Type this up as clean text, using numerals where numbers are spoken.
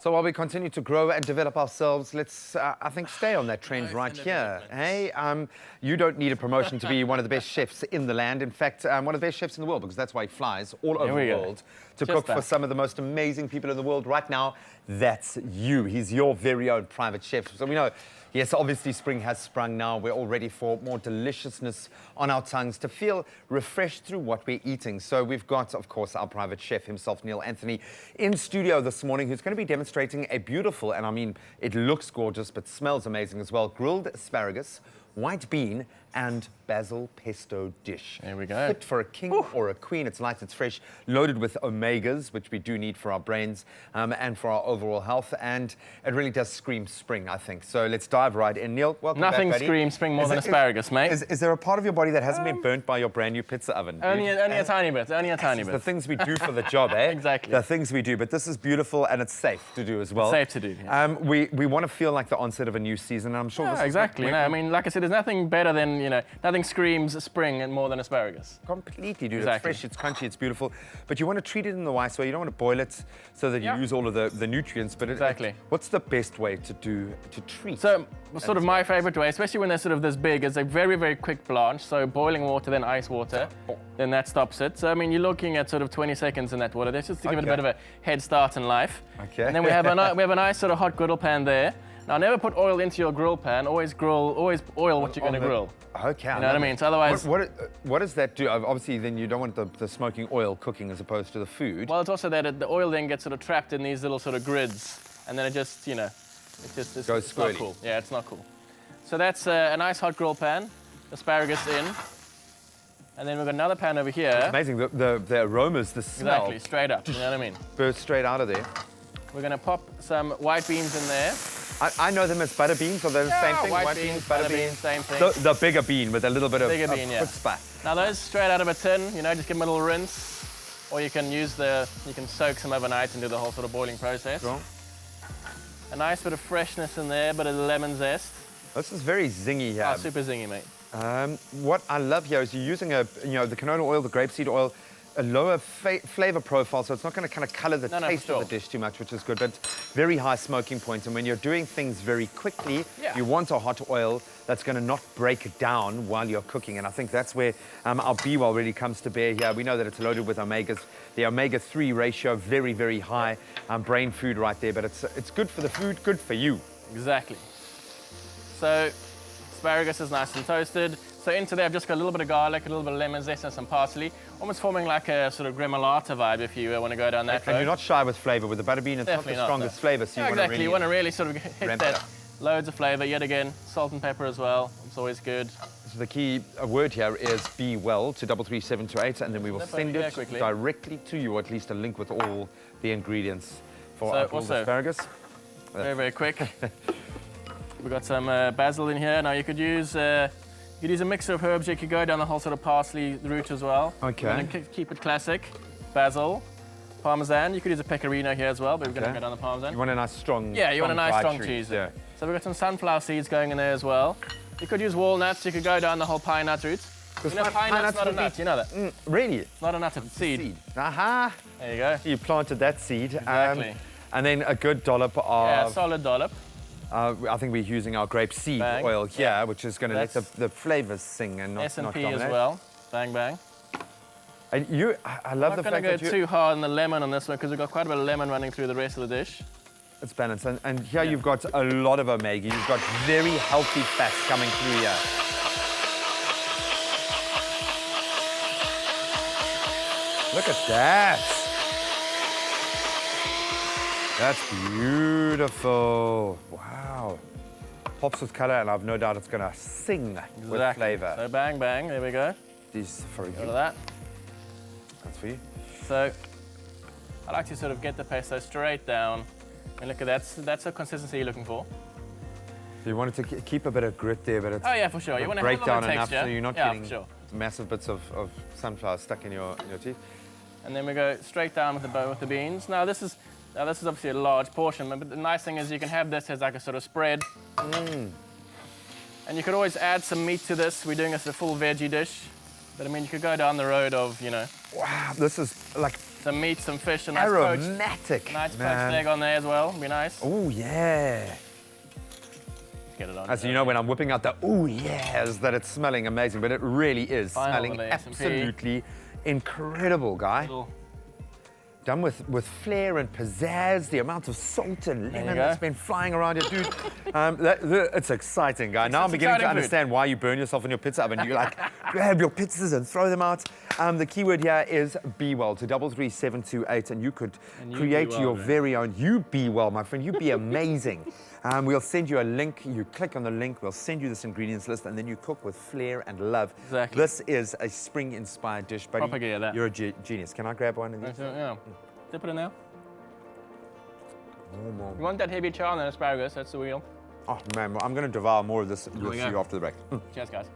So while we continue to grow and develop ourselves, let's, I think, stay on that trend right here. Hey, you don't need a promotion to be one of the best chefs in the land. In fact, one of the best chefs in the world, because that's why he flies all over the world to cook for some of the most amazing people in the world. Right now, that's you. He's your very own private chef. So we know, yes, obviously spring has sprung now. We're all ready for more deliciousness on our tongues, to feel refreshed through what we're eating. So we've got, of course, our private chef himself, Neill Anthony, in studio this morning, who's going to be demonstrating a beautiful, and I mean, it looks gorgeous, but smells amazing as well, grilled asparagus, white bean, and basil pesto dish. There we go. Fit for a king or a queen. It's light, it's fresh, loaded with omegas, which we do need for our brains and for our overall health. And it really does scream spring, I think. So let's dive right in. Neill, welcome back, buddy. Nothing screams spring more than asparagus, mate. Is there a part of your body that hasn't been burnt by your brand new pizza oven? Only a tiny bit, only a tiny bit. The things we do for the job, eh? Exactly. The things we do. But this is beautiful and it's safe to do as well. It's safe to do, yeah. We want to feel like the onset of a new season. I'm sure this is exactly. No, I mean, like I said, there's nothing better than, nothing screams spring and more than asparagus. Completely, dude. Exactly. It's fresh, it's crunchy, it's beautiful. But you want to treat it in the right way. You don't want to boil it so that you use all of the nutrients. But what's the best way to treat? So, sort of my favorite way, especially when they're sort of this big, is a very, very quick blanch. So boiling water, then ice water, then that stops it. So, I mean, you're looking at sort of 20 seconds in that water. That's just to give it a bit of a head start in life. Okay. And then we have a nice sort of hot griddle pan there. Now, never put oil into your grill pan. Always oil what you're going to grill. Okay. You know what I mean? So otherwise... What does that do? Obviously, then you don't want the smoking oil cooking as opposed to the food. Well, it's also that the oil then gets sort of trapped in these little sort of grids, and then it just, it's goes not cool. Yeah, it's not cool. So that's a nice hot grill pan, asparagus in, and then we've got another pan over here. It's amazing, the aromas, the smell. Exactly, straight up, you know what I mean? Burst straight out of there. We're going to pop some white beans in there. I know them as butter beans, or they're the same thing? White beans, butter beans, same thing. The bigger bean with a little bit of chutzpah. Now those straight out of a tin, just give them a little rinse, or you can soak some overnight and do the whole sort of boiling process. Sure. A nice bit of freshness in there, bit of lemon zest. This is very zingy here. Oh, super zingy, mate. What I love here is you're using the canola oil, the grapeseed oil, a lower flavor profile, so it's not going to kind of color the taste of the dish too much, which is good, but very high smoking point. And when you're doing things very quickly, you want a hot oil that's going to not break down while you're cooking. And I think that's where our BWELL really comes to bear here. We know that it's loaded with omegas. The omega-3 ratio, very, very high brain food right there, but it's good for the food, good for you. Exactly. So asparagus is nice and toasted. So into there, I've just got a little bit of garlic, a little bit of lemon zest and some parsley, almost forming like a sort of gremolata vibe if you want to go down that road. And you're not shy with flavor. With the butter bean, it's not the strongest flavor, so you want to really sort of hit that. Loads of flavor, yet again, salt and pepper as well. It's always good. So the key word here is BWELL to 33728, and then we will send it directly to you, or at least a link with all the ingredients for our asparagus. Very, very quick. We've got some basil in here. Now you could use a mixture of herbs. You could go down the whole sort of parsley route as well. Okay. And keep it classic. Basil, parmesan. You could use a pecorino here as well, but we're going to go down the parmesan. You want a nice strong you want a nice strong cheese. Yeah. So we've got some sunflower seeds going in there as well. You could use walnuts. You could go down the whole pine nut route. Pine nut's not a nut, you know that? Really? It's not a nut, it's a seed. Aha! There you go. You planted that seed. Exactly. And then a good dollop of... Yeah, a solid dollop. I think we're using our grapeseed oil here, which is going to let the flavors sing and not dominate. S&P as well. Bang, bang. And I love the fact that I'm not going to go too hard on the lemon on this one because we've got quite a bit of lemon running through the rest of the dish. It's balanced. And here you've got a lot of omega. You've got very healthy fats coming through here. Look at that. That's beautiful. Wow. Pops with color, and I've no doubt it's going to sing with flavor. So bang, bang. There we go. These for you. Go to that. That's for you. So I like to sort of get the pesto straight down. And look at that. That's the consistency you're looking for. So you want it to keep a bit of grit there, but it's for sure. You want to break down enough texture. so you're not getting massive bits of sunflower stuck in your teeth. And then we go straight down with the beans. Now this is obviously a large portion, but the nice thing is you can have this as like a sort of spread. And you could always add some meat to this. We're doing this as a full veggie dish. But I mean, you could go down the road of, Wow, this is like some meat, some fish, a nice poached, Aromatic. nice poached egg on there as well. Be nice. Oh, yeah. Get it on. As you know, when I'm whipping out the ooh yes, that it's smelling amazing, but it really is smelling absolutely incredible, guy. Done with flair and pizzazz, the amount of salt and lemon that's been flying around here, dude. It's exciting, guy. Now I'm beginning to understand why you burn yourself in your pizza oven. You like grab your pizzas and throw them out. The keyword here is BWELL to 33728, and you could create your very own. You be well, my friend. You be amazing. We'll send you a link. You click on the link. We'll send you this ingredients list, and then you cook with flair and love. Exactly. This is a spring-inspired dish, buddy. Propagate that. You're a genius. Can I grab one of these? Yeah. Dip it in there. You want that heavy char on that asparagus? That's the wheel. Oh man, well, I'm going to devour more of this with you after the break. Cheers, guys.